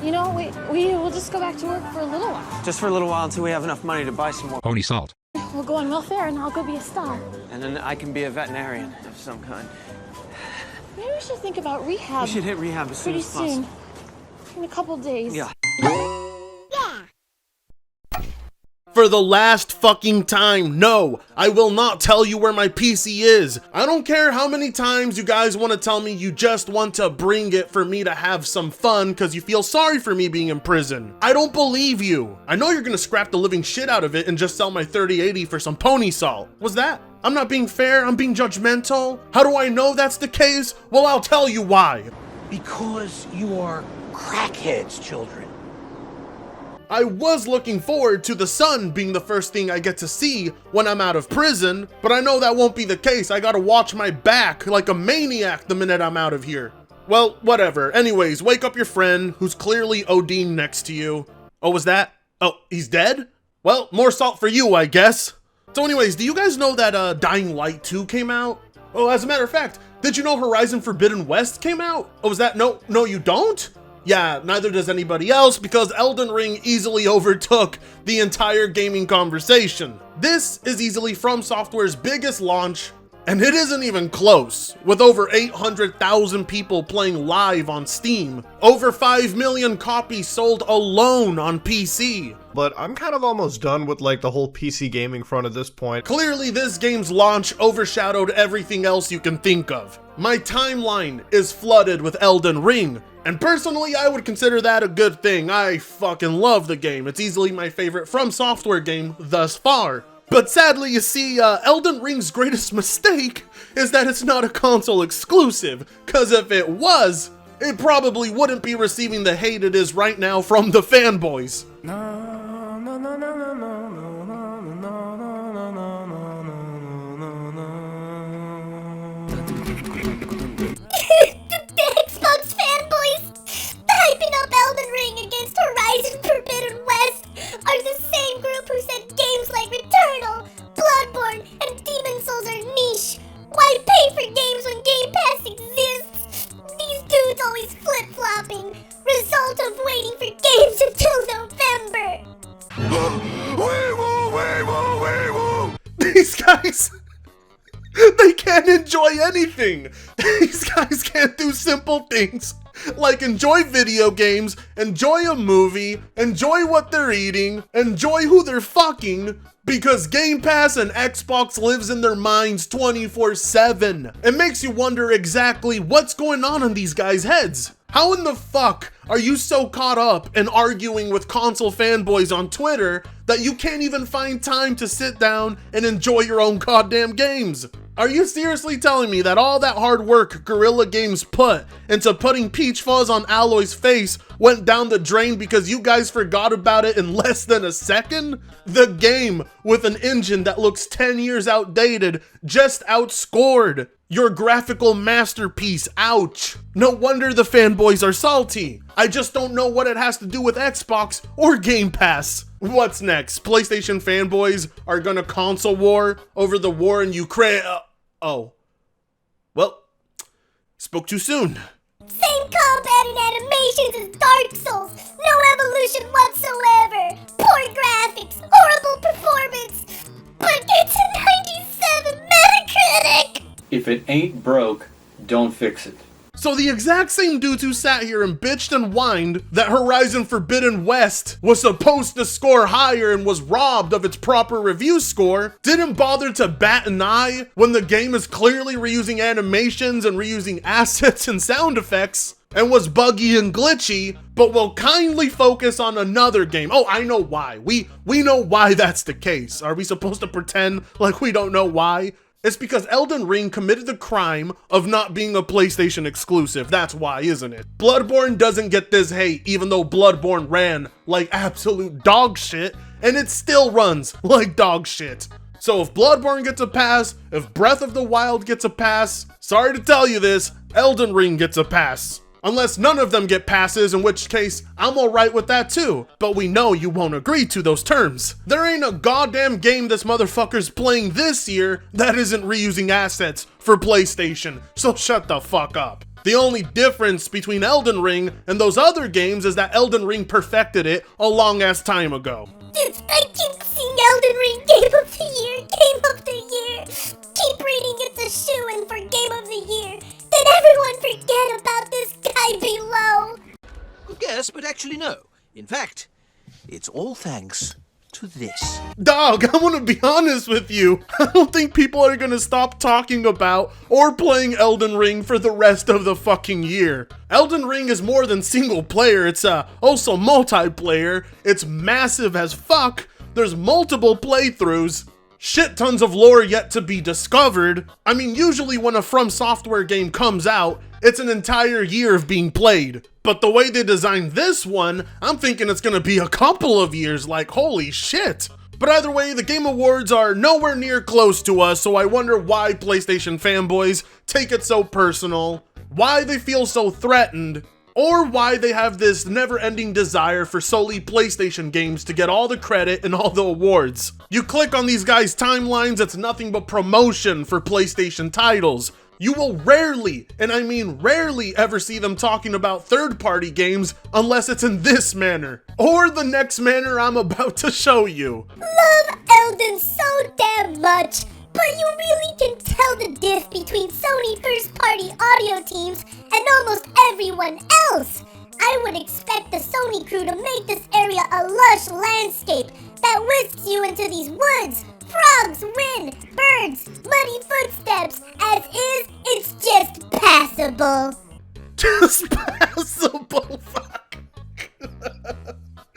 You know, we'll just go back to work for a little while. Just for a little while until we have enough money to buy some more pony salt. We'll go on welfare and I'll go be a star. And then I can be a veterinarian of some kind. Maybe we should think about rehab. We should hit rehab as soon as possible. Pretty soon. In a couple days. Yeah. For the last fucking time, no, I will not tell you where my PC is. I don't care how many times you guys want to tell me you just want to bring it for me to have some fun because you feel sorry for me being in prison. I don't believe you. I know you're gonna scrap the living shit out of it and just sell my 3080 for some pony salt. What's that? I'm not being fair, I'm being judgmental. How do I know that's the case? Well, I'll tell you why. Because you are crackheads, children. I was looking forward to the sun being the first thing I get to see when I'm out of prison, but I know that won't be the case. I gotta watch my back like a maniac the minute I'm out of here. Well, whatever. Anyways, wake up your friend who's clearly ODing next to you. Oh, was that? Oh, he's dead? Well, more salt for you, I guess. So anyways, do you guys know that Dying Light 2 came out? Oh, as a matter of fact, did you know Horizon Forbidden West came out? Oh, was that? No, you don't? Yeah, neither does anybody else because Elden Ring easily overtook the entire gaming conversation. This is easily From Software's biggest launch, and it isn't even close. With over 800,000 people playing live on Steam, over 5 million copies sold alone on PC. But I'm kind of almost done with like the whole PC gaming front at this point. Clearly this game's launch overshadowed everything else you can think of. My timeline is flooded with Elden Ring, and personally I would consider that a good thing. I fucking love the game. It's easily my favorite From Software game thus far. But sadly, you see, Elden Ring's greatest mistake is that it's not a console exclusive, cause if it was, it probably wouldn't be receiving the hate it is right now from the fanboys. The Xbox fanboys hyping up Elden Ring against Horizon Forbidden West are the same group who said games like Returnal, Bloodborne, and Demon Souls are niche. Why pay for games when Game Pass exists? These dudes always flip-flopping. Result of waiting for games until November. These guys, they can't enjoy anything. These guys can't do simple things like enjoy video games, enjoy a movie, enjoy what they're eating, enjoy who they're fucking, because Game Pass and Xbox lives in their minds 24/7. It makes you wonder exactly what's going on in these guys' heads. How in the fuck are you so caught up in arguing with console fanboys on Twitter that you can't even find time to sit down and enjoy your own goddamn games? Are you seriously telling me that all that hard work Guerrilla Games put into putting peach fuzz on Aloy's face went down the drain because you guys forgot about it in less than a second? The game, with an engine that looks 10 years outdated, just outscored your graphical masterpiece. Ouch. No wonder the fanboys are salty. I just don't know what it has to do with Xbox or Game Pass. What's next? PlayStation fanboys are gonna console war over the war in Ukraine. Oh. Well, spoke too soon. Same combat and animations as Dark Souls. No evolution whatsoever. Poor graphics. Horrible performance. But it's a 97 Metacritic. If it ain't broke, don't fix it. So the exact same dudes who sat here and bitched and whined that Horizon Forbidden West was supposed to score higher and was robbed of its proper review score didn't bother to bat an eye when the game is clearly reusing animations and reusing assets and sound effects and was buggy and glitchy, but will kindly focus on another game. Oh, I know why. We know why that's the case. Are we supposed to pretend like we don't know why? It's because Elden Ring committed the crime of not being a PlayStation exclusive. That's why, isn't it? Bloodborne doesn't get this hate, even though Bloodborne ran like absolute dog shit, and it still runs like dog shit. So if Bloodborne gets a pass, if Breath of the Wild gets a pass, sorry to tell you this, Elden Ring gets a pass. Unless none of them get passes, in which case I'm alright with that too. But we know you won't agree to those terms. There ain't a goddamn game this motherfucker's playing this year that isn't reusing assets for PlayStation, so shut the fuck up. The only difference between Elden Ring and those other games is that Elden Ring perfected it a long ass time ago. Dude, I keep seeing Elden Ring Game of the Year, Game of the Year. Keep reading it's a shoo-in for Game of the Year. Did everyone forget about this guy below? Yes, but actually no. In fact, it's all thanks to this. Dog, I want to be honest with you. I don't think people are going to stop talking about or playing Elden Ring for the rest of the fucking year. Elden Ring is more than single player. It's also multiplayer. It's massive as fuck. There's multiple playthroughs. Shit tons of lore yet to be discovered. I mean, usually when a From Software game comes out, it's an entire year of being played. But the way they designed this one, I'm thinking it's gonna be a couple of years, like holy shit. But either way, the Game Awards are nowhere near close to us, so I wonder why PlayStation fanboys take it so personal, why they feel so threatened, or why they have this never-ending desire for solely PlayStation games to get all the credit and all the awards. You click on these guys' timelines, it's nothing but promotion for PlayStation titles. You will rarely, and I mean rarely, ever see them talking about third-party games unless it's in this manner, or the next manner I'm about to show you. Love Elden so damn much, but you really can tell the diff between Sony first-party audio teams and almost everyone else. I would expect the Sony crew to make this area a lush landscape that whisks you into these woods. Frogs, wind, birds, muddy footsteps. As is, it's just passable. Just passable, fuck.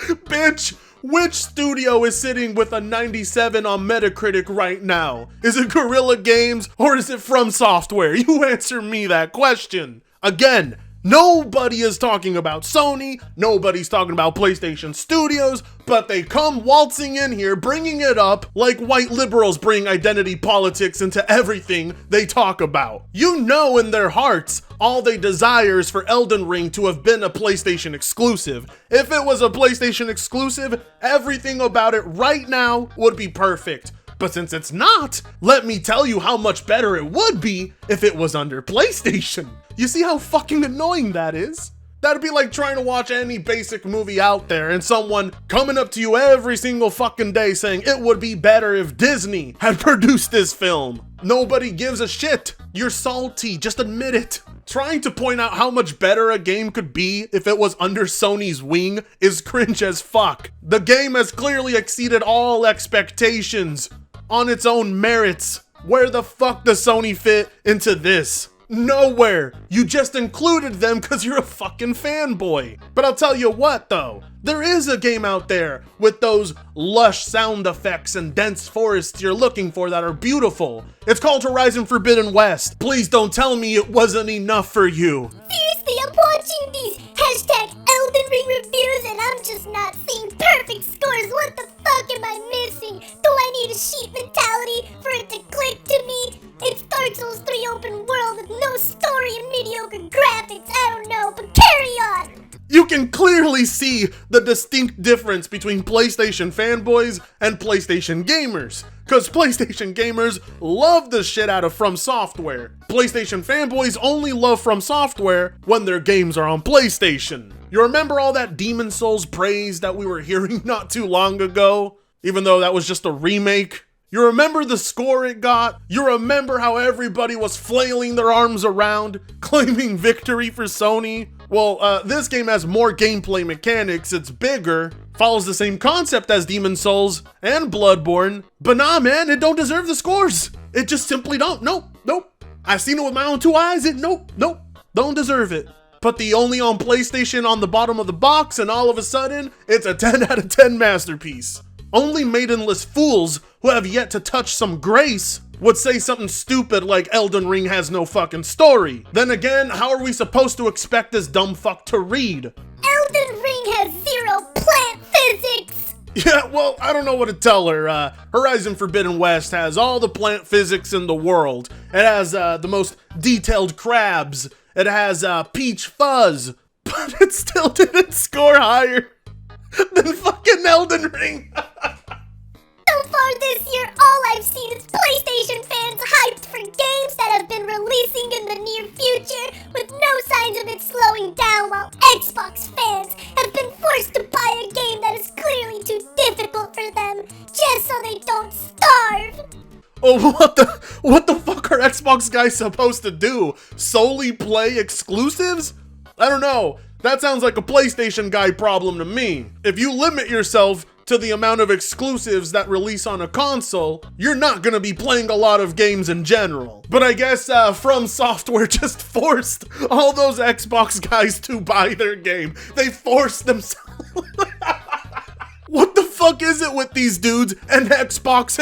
Bitch, which studio is sitting with a 97 on Metacritic right now? Is it Guerrilla Games or is it From Software? You answer me that question. Again, nobody is talking about Sony, nobody's talking about PlayStation Studios, but they come waltzing in here bringing it up like white liberals bring identity politics into everything they talk about. You know in their hearts, all they desire is for Elden Ring to have been a PlayStation exclusive. If it was a PlayStation exclusive, everything about it right now would be perfect. But since it's not, let me tell you how much better it would be if it was under PlayStation. You see how fucking annoying that is? That'd be like trying to watch any basic movie out there and someone coming up to you every single fucking day saying it would be better if Disney had produced this film. Nobody gives a shit. You're salty, just admit it. Trying to point out how much better a game could be if it was under Sony's wing is cringe as fuck. The game has clearly exceeded all expectations on its own merits. Where the fuck does Sony fit into this? Nowhere. You just included them because you're a fucking fanboy. But I'll tell you what though, there is a game out there with those lush sound effects and dense forests you're looking for that are beautiful. It's called Horizon Forbidden West. Please don't tell me it wasn't enough for you. Seriously, I'm watching these hashtag Elden Ring reviews and I'm just not seeing perfect scores. What the fuck am I missing? Do I need a sheep mentality for it to click to me? It's Dark Souls 3 open world with no story and mediocre graphics. I don't know, but carry on. You can clearly see the distinct difference between PlayStation fanboys and PlayStation gamers. Cause PlayStation gamers love the shit out of From Software. PlayStation fanboys only love From Software when their games are on PlayStation. You remember all that Demon Souls praise that we were hearing not too long ago? Even though that was just a remake? You remember the score it got? You remember how everybody was flailing their arms around, claiming victory for Sony? Well, this game has more gameplay mechanics, it's bigger, follows the same concept as Demon Souls and Bloodborne, but nah man, it don't deserve the scores. It just simply don't. Nope. I've seen it with my own two eyes, nope, don't deserve it. Put the only on PlayStation on the bottom of the box and all of a sudden, it's a 10 out of 10 masterpiece. Only maidenless fools who have yet to touch some grace would say something stupid like Elden Ring has no fucking story. Then again, how are we supposed to expect this dumb fuck to read? Elden Ring has zero plant physics. Yeah, well, I don't know what to tell her. Horizon Forbidden West has all the plant physics in the world. It has the most detailed crabs. It has peach fuzz. But it still didn't score higher than fucking Elden Ring. So far this year, all I've seen is PlayStation fans hyped for games that have been releasing in the near future with no signs of it slowing down, while Xbox fans have been forced to buy a game that is clearly too difficult for them just so they don't starve. Oh, what the fuck are Xbox guys supposed to do? Solely play exclusives? I don't know. That sounds like a PlayStation guy problem to me. If you limit yourself to the amount of exclusives that release on a console, you're not gonna be playing a lot of games in general. But I guess From Software just forced all those Xbox guys to buy their game. They forced themselves. What the fuck is it with these dudes and Xbox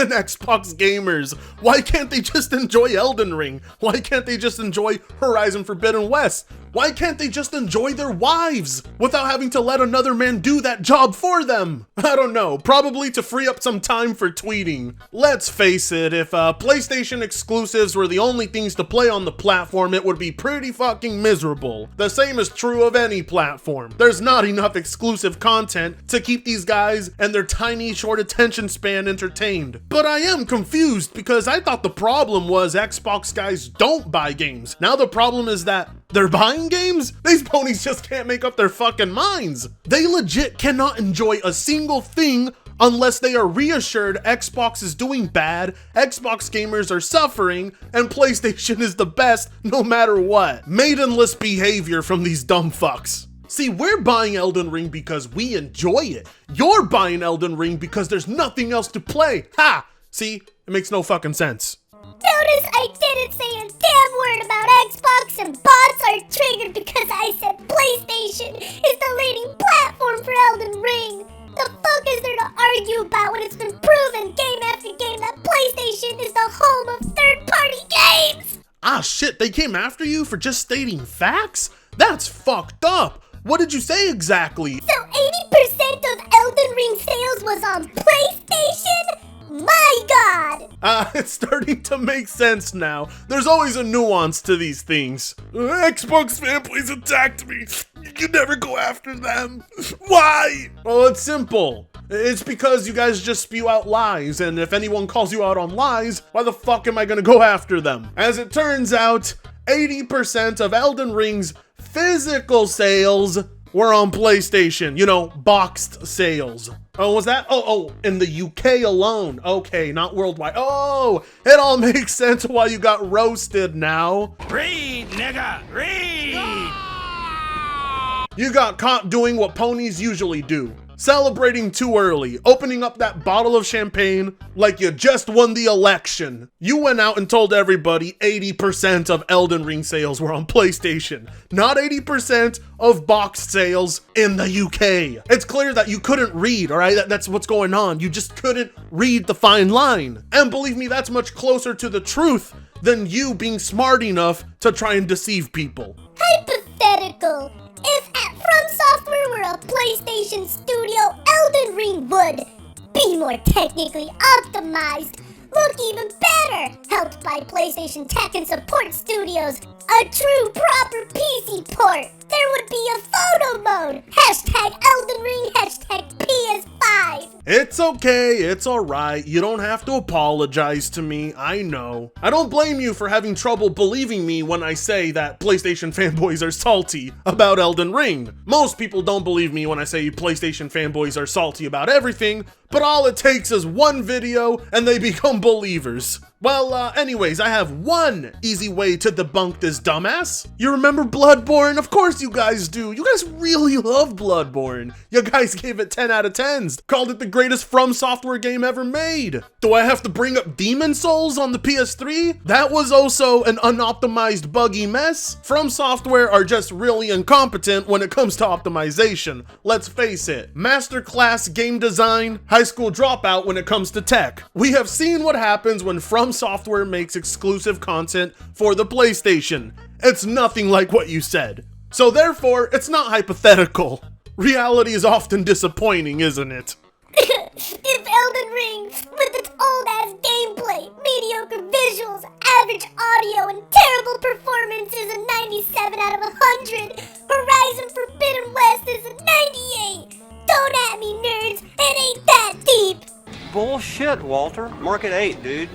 gamers? Why can't they just enjoy Elden Ring? Why can't they just enjoy Horizon Forbidden West? Why can't they just enjoy their wives without having to let another man do that job for them? I don't know, probably to free up some time for tweeting. Let's face it, if PlayStation exclusives were the only things to play on the platform, it would be pretty fucking miserable. The same is true of any platform. There's not enough exclusive content to keep these guys and their tiny short attention span entertained. But I am confused because I thought the problem was Xbox guys don't buy games. Now the problem is that they're buying games? These ponies just can't make up their fucking minds. They legit cannot enjoy a single thing unless they are reassured Xbox is doing bad, Xbox gamers are suffering, and PlayStation is the best no matter what. Maidenless behavior from these dumb fucks. See, we're buying Elden Ring because we enjoy it. You're buying Elden Ring because there's nothing else to play. Ha! See, it makes no fucking sense. Notice I didn't say a damn word about Xbox, and bots are triggered because I said PlayStation is the leading platform for Elden Ring. The fuck is there to argue about when it's been proven game after game that PlayStation is the home of third-party games? Ah shit, they came after you for just stating facts? That's fucked up. What did you say exactly? So 80% of Elden Ring sales was on PlayStation? My god! It's starting to make sense now. There's always a nuance to these things. Xbox fanboys attacked me. You never go after them. Why? Well, it's simple. It's because you guys just spew out lies, and if anyone calls you out on lies, why the fuck am I gonna go after them? As it turns out, 80% of Elden Ring's physical sales were on PlayStation, you know, boxed sales. Oh, was that? Oh, in the UK alone. Okay, not worldwide. Oh, it all makes sense why you got roasted now. Read, nigga, read! You got caught doing what ponies usually do. Celebrating too early, opening up that bottle of champagne like you just won the election. You went out and told everybody 80% of Elden Ring sales were on PlayStation, not 80% of boxed sales in the UK. It's clear that you couldn't read, all right? That's what's going on. You just couldn't read the fine line. And believe me, that's much closer to the truth than you being smart enough to try and deceive people. Hypothetical. If From Software were a PlayStation studio, Elden Ring would be more technically optimized, look even better, helped by PlayStation tech and support studios, a true proper PC port. There would be a photo mode, hashtag Elden Ring, hashtag PS5. It's okay, it's alright, you don't have to apologize to me, I know. I don't blame you for having trouble believing me when I say that PlayStation fanboys are salty about Elden Ring. Most people don't believe me when I say PlayStation fanboys are salty about everything, but all it takes is one video and they become believers. Well, anyways, I have one easy way to debunk this dumbass. You remember Bloodborne? Of course you guys do. You guys really love Bloodborne. You guys gave it 10 out of 10s. Called it the greatest From Software game ever made. Do I have to bring up Demon Souls on the PS3? That was also an unoptimized buggy mess. From Software are just really incompetent when it comes to optimization. Let's face it. Masterclass game design, high school dropout when it comes to tech. We have seen what happens when From Software makes exclusive content for the PlayStation. It's nothing like what you said. So therefore, it's not hypothetical. Reality is often disappointing, isn't it? If Elden Ring, with its old-ass gameplay, mediocre visuals, average audio, and terrible performance is a 97 out of 100, Horizon Forbidden West is a 98. Don't at me, nerds, it ain't that deep. Bullshit, Walter. Mark at 8, dude.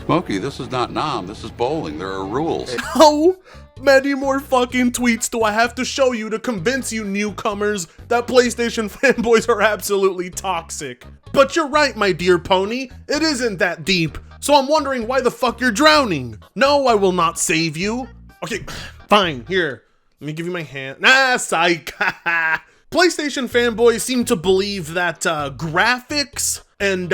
Smokey, this is not Nam, this is bowling. There are rules. How many more fucking tweets do I have to show you to convince you newcomers that PlayStation fanboys are absolutely toxic? But you're right, my dear pony, it isn't that deep, so I'm wondering why the fuck you're drowning. No, I will not save you. Okay, fine, here, let me give you my hand. Nah, psych. PlayStation fanboys seem to believe that graphics and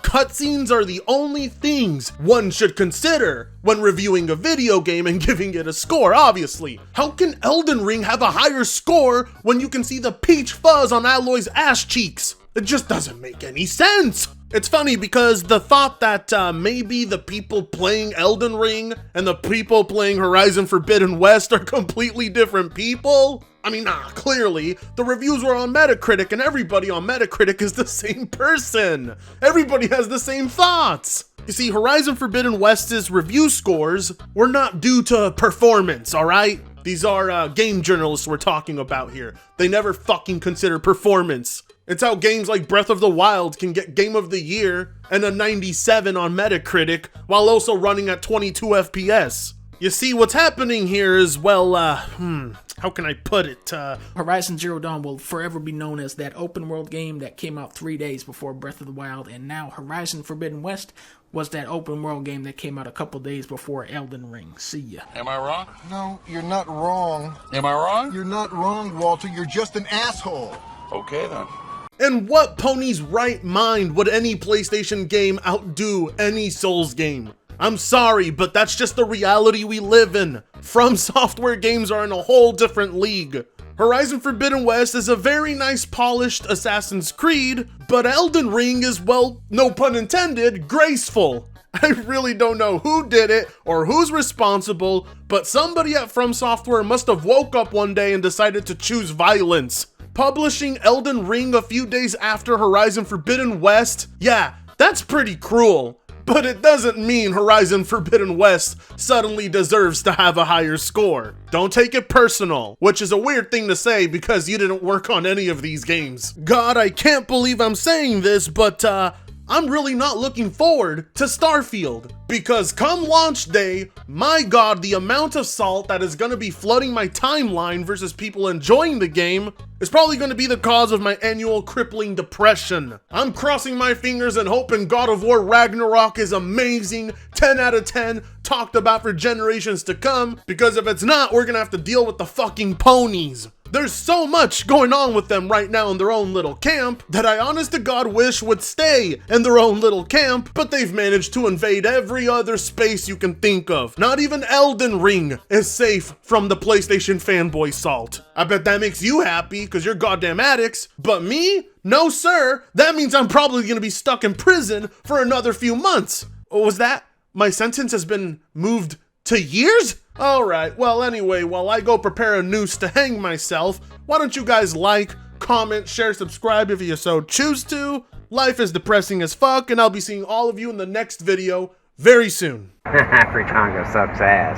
cutscenes are the only things one should consider when reviewing a video game and giving it a score, obviously. How can Elden Ring have a higher score when you can see the peach fuzz on Aloy's ass cheeks? It just doesn't make any sense. It's funny because the thought that maybe the people playing Elden Ring and the people playing Horizon Forbidden West are completely different people. I mean, clearly, the reviews were on Metacritic and everybody on Metacritic is the same person. Everybody has the same thoughts. You see, Horizon Forbidden West's review scores were not due to performance, all right? These are game journalists we're talking about here. They never fucking consider performance. It's how games like Breath of the Wild can get Game of the Year and a 97 on Metacritic while also running at 22 FPS. You see, what's happening here is, well, how can I put it? Horizon Zero Dawn will forever be known as that open world game that came out 3 days before Breath of the Wild, and now Horizon Forbidden West was that open world game that came out a couple days before Elden Ring. See ya. Am I wrong? No, you're not wrong. Am I wrong? You're not wrong, Walter. You're just an asshole. Okay, then. In what pony's right mind would any PlayStation game outdo any Souls game? I'm sorry, but that's just the reality we live in. From Software games are in a whole different league. Horizon Forbidden West is a very nice polished Assassin's Creed, but Elden Ring is, well, no pun intended, graceful. I really don't know who did it or who's responsible, but somebody at From Software must have woke up one day and decided to choose violence. Publishing Elden Ring a few days after Horizon Forbidden West, yeah, that's pretty cruel. But it doesn't mean Horizon Forbidden West suddenly deserves to have a higher score. Don't take it personal, which is a weird thing to say because you didn't work on any of these games. God, I can't believe I'm saying this, but I'm really not looking forward to Starfield. Because come launch day, my god, the amount of salt that is going to be flooding my timeline versus people enjoying the game is probably going to be the cause of my annual crippling depression. I'm crossing my fingers and hoping God of War Ragnarok is amazing, 10 out of 10, talked about for generations to come, because if it's not, we're going to have to deal with the fucking ponies. There's so much going on with them right now in their own little camp that I honest to God wish would stay in their own little camp, but they've managed to invade every other space you can think of. Not even Elden Ring is safe from the PlayStation fanboy salt. I bet that makes you happy because you're goddamn addicts, but me? No sir, that means I'm probably gonna be stuck in prison for another few months. What was that? My sentence has been moved to years? Alright, well anyway, while I go prepare a noose to hang myself, why don't you guys like, comment, share, subscribe if you so choose to. Life is depressing as fuck, and I'll be seeing all of you in the next video very soon. Fritongo sucks ass.